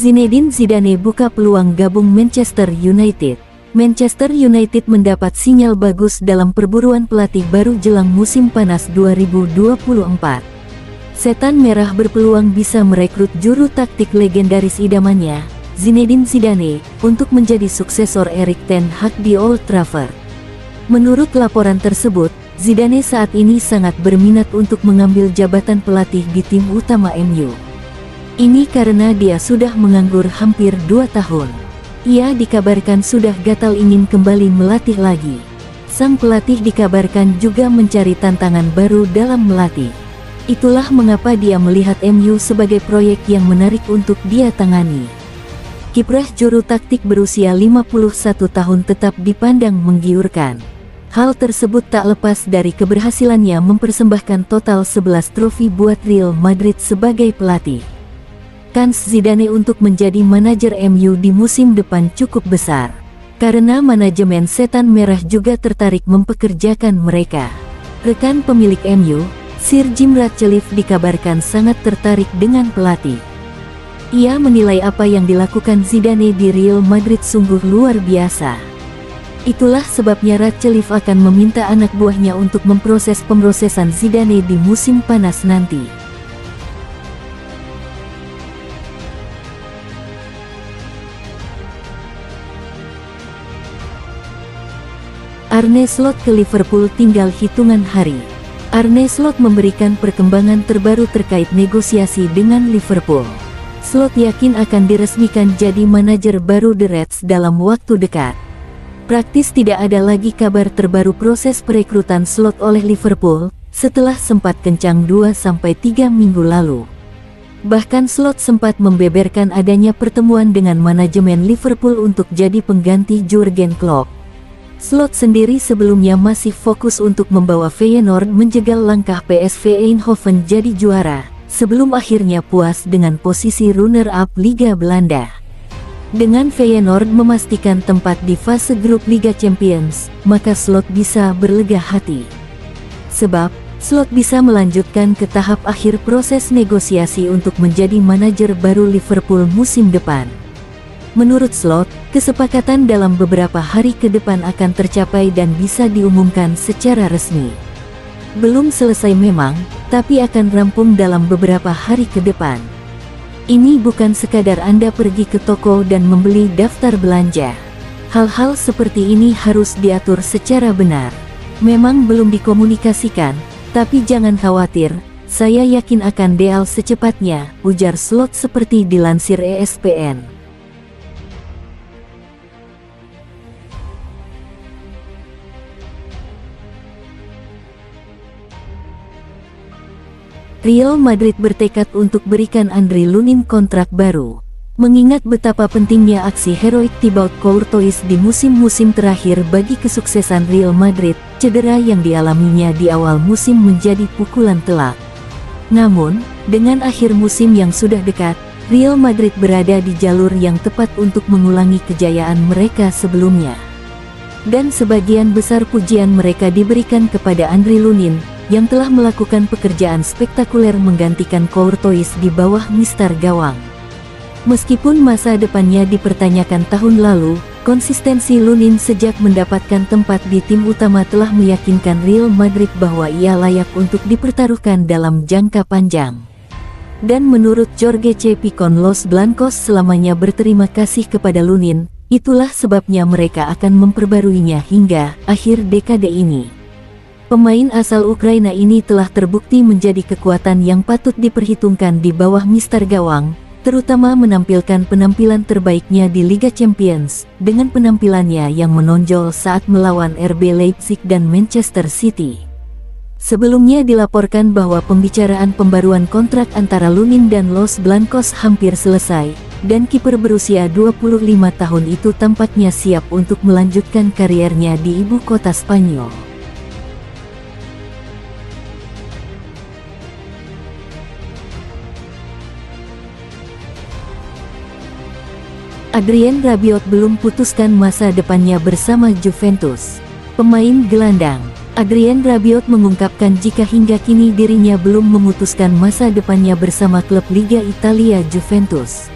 Zinedine Zidane buka peluang gabung Manchester United. Manchester United mendapat sinyal bagus dalam perburuan pelatih baru jelang musim panas 2024. Setan Merah berpeluang bisa merekrut juru taktik legendaris idamannya, Zinedine Zidane, untuk menjadi suksesor Erik ten Hag di Old Trafford. Menurut laporan tersebut, Zidane saat ini sangat berminat untuk mengambil jabatan pelatih di tim utama MU. Ini karena dia sudah menganggur hampir 2 tahun. Ia dikabarkan sudah gatal ingin kembali melatih lagi. Sang pelatih dikabarkan juga mencari tantangan baru dalam melatih. Itulah mengapa dia melihat MU sebagai proyek yang menarik untuk dia tangani. Kiprah juru taktik berusia 51 tahun tetap dipandang menggiurkan. Hal tersebut tak lepas dari keberhasilannya mempersembahkan total 11 trofi buat Real Madrid sebagai pelatih. Kans Zidane untuk menjadi manajer MU di musim depan cukup besar, karena manajemen Setan Merah juga tertarik mempekerjakan mereka. Rekan pemilik MU, Sir Jim Ratcliffe, dikabarkan sangat tertarik dengan pelatih. Ia menilai apa yang dilakukan Zidane di Real Madrid sungguh luar biasa. Itulah sebabnya Ratcliffe akan meminta anak buahnya untuk memproses pemrosesan Zidane di musim panas nanti. Arne Slot ke Liverpool tinggal hitungan hari. Arne Slot memberikan perkembangan terbaru terkait negosiasi dengan Liverpool. Slot yakin akan diresmikan jadi manajer baru The Reds dalam waktu dekat. Praktis tidak ada lagi kabar terbaru proses perekrutan Slot oleh Liverpool, setelah sempat kencang 2-3 minggu lalu. Bahkan Slot sempat membeberkan adanya pertemuan dengan manajemen Liverpool untuk jadi pengganti Jurgen Klopp. Slot sendiri sebelumnya masih fokus untuk membawa Feyenoord menjegal langkah PSV Eindhoven jadi juara, sebelum akhirnya puas dengan posisi runner-up Liga Belanda. Dengan Feyenoord memastikan tempat di fase grup Liga Champions, maka Slot bisa berlega hati. Sebab, Slot bisa melanjutkan ke tahap akhir proses negosiasi untuk menjadi manajer baru Liverpool musim depan. Menurut Slot, kesepakatan dalam beberapa hari ke depan akan tercapai dan bisa diumumkan secara resmi. Belum selesai memang, tapi akan rampung dalam beberapa hari ke depan. Ini bukan sekadar Anda pergi ke toko dan membeli daftar belanja. Hal-hal seperti ini harus diatur secara benar. Memang belum dikomunikasikan, tapi jangan khawatir, saya yakin akan deal secepatnya, ujar Slot seperti dilansir ESPN. Real Madrid bertekad untuk berikan Andre Lunin kontrak baru. Mengingat betapa pentingnya aksi heroik Thibaut Courtois di musim-musim terakhir bagi kesuksesan Real Madrid, cedera yang dialaminya di awal musim menjadi pukulan telak. Namun, dengan akhir musim yang sudah dekat, Real Madrid berada di jalur yang tepat untuk mengulangi kejayaan mereka sebelumnya. Dan sebagian besar pujian mereka diberikan kepada Andre Lunin, yang telah melakukan pekerjaan spektakuler menggantikan Courtois di bawah mistar gawang. Meskipun masa depannya dipertanyakan tahun lalu, konsistensi Lunin sejak mendapatkan tempat di tim utama telah meyakinkan Real Madrid bahwa ia layak untuk dipertaruhkan dalam jangka panjang. Dan menurut Jorge Cepicon, Los Blancos selamanya berterima kasih kepada Lunin, itulah sebabnya mereka akan memperbaruinya hingga akhir dekade ini. Pemain asal Ukraina ini telah terbukti menjadi kekuatan yang patut diperhitungkan di bawah mistar gawang, terutama menampilkan penampilan terbaiknya di Liga Champions, dengan penampilannya yang menonjol saat melawan RB Leipzig dan Manchester City. Sebelumnya dilaporkan bahwa pembicaraan pembaruan kontrak antara Lunin dan Los Blancos hampir selesai, dan kiper berusia 25 tahun itu tampaknya siap untuk melanjutkan kariernya di ibu kota Spanyol. Adrien Rabiot belum putuskan masa depannya bersama Juventus. Pemain gelandang Adrien Rabiot mengungkapkan jika hingga kini dirinya belum memutuskan masa depannya bersama klub Liga Italia Juventus.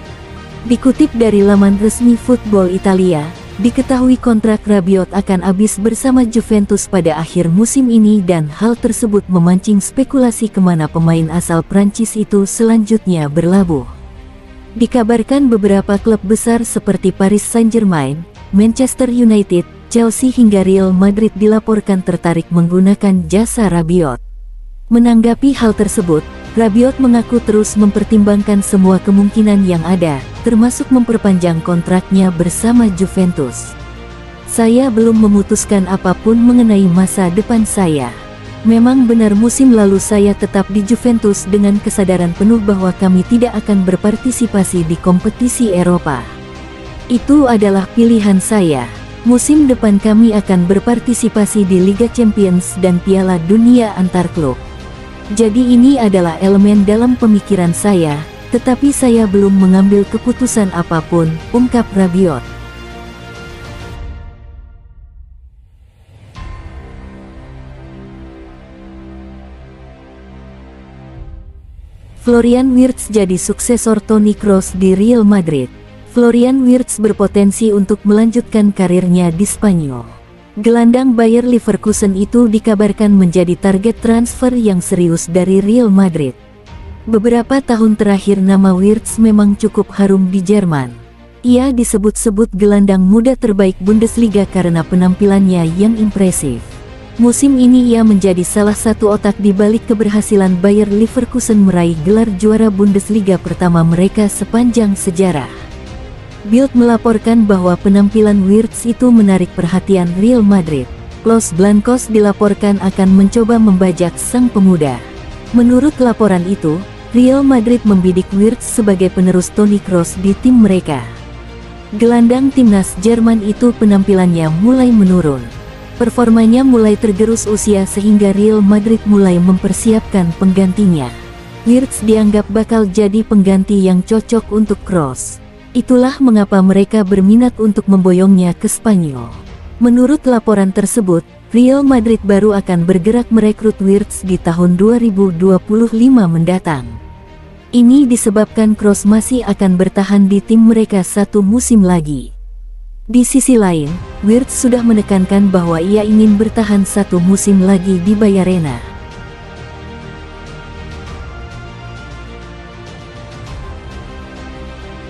Dikutip dari laman resmi Football Italia, diketahui kontrak Rabiot akan habis bersama Juventus pada akhir musim ini dan hal tersebut memancing spekulasi kemana pemain asal Prancis itu selanjutnya berlabuh. Dikabarkan beberapa klub besar seperti Paris Saint-Germain, Manchester United, Chelsea hingga Real Madrid dilaporkan tertarik menggunakan jasa Rabiot. Menanggapi hal tersebut, Rabiot mengaku terus mempertimbangkan semua kemungkinan yang ada, termasuk memperpanjang kontraknya bersama Juventus. Saya belum memutuskan apapun mengenai masa depan saya. Memang benar musim lalu saya tetap di Juventus dengan kesadaran penuh bahwa kami tidak akan berpartisipasi di kompetisi Eropa. Itu adalah pilihan saya. Musim depan kami akan berpartisipasi di Liga Champions dan Piala Dunia antar klub. Jadi ini adalah elemen dalam pemikiran saya, tetapi saya belum mengambil keputusan apapun, ungkap Rabiot. Florian Wirtz jadi suksesor Toni Kroos di Real Madrid. Florian Wirtz berpotensi untuk melanjutkan karirnya di Spanyol. Gelandang Bayer Leverkusen itu dikabarkan menjadi target transfer yang serius dari Real Madrid. Beberapa tahun terakhir nama Wirtz memang cukup harum di Jerman. Ia disebut-sebut gelandang muda terbaik Bundesliga karena penampilannya yang impresif. Musim ini ia menjadi salah satu otak di balik keberhasilan Bayer Leverkusen meraih gelar juara Bundesliga pertama mereka sepanjang sejarah. Bild melaporkan bahwa penampilan Wirtz itu menarik perhatian Real Madrid. Los Blancos dilaporkan akan mencoba membajak sang pemuda. Menurut laporan itu, Real Madrid membidik Wirtz sebagai penerus Toni Kroos di tim mereka. Gelandang timnas Jerman itu penampilannya mulai menurun. Performanya mulai tergerus usia sehingga Real Madrid mulai mempersiapkan penggantinya. Wirtz dianggap bakal jadi pengganti yang cocok untuk Kroos. Itulah mengapa mereka berminat untuk memboyongnya ke Spanyol. Menurut laporan tersebut, Real Madrid baru akan bergerak merekrut Wirtz di tahun 2025 mendatang. Ini disebabkan Kroos masih akan bertahan di tim mereka satu musim lagi. Di sisi lain, Wirtz sudah menekankan bahwa ia ingin bertahan satu musim lagi di Bayarena.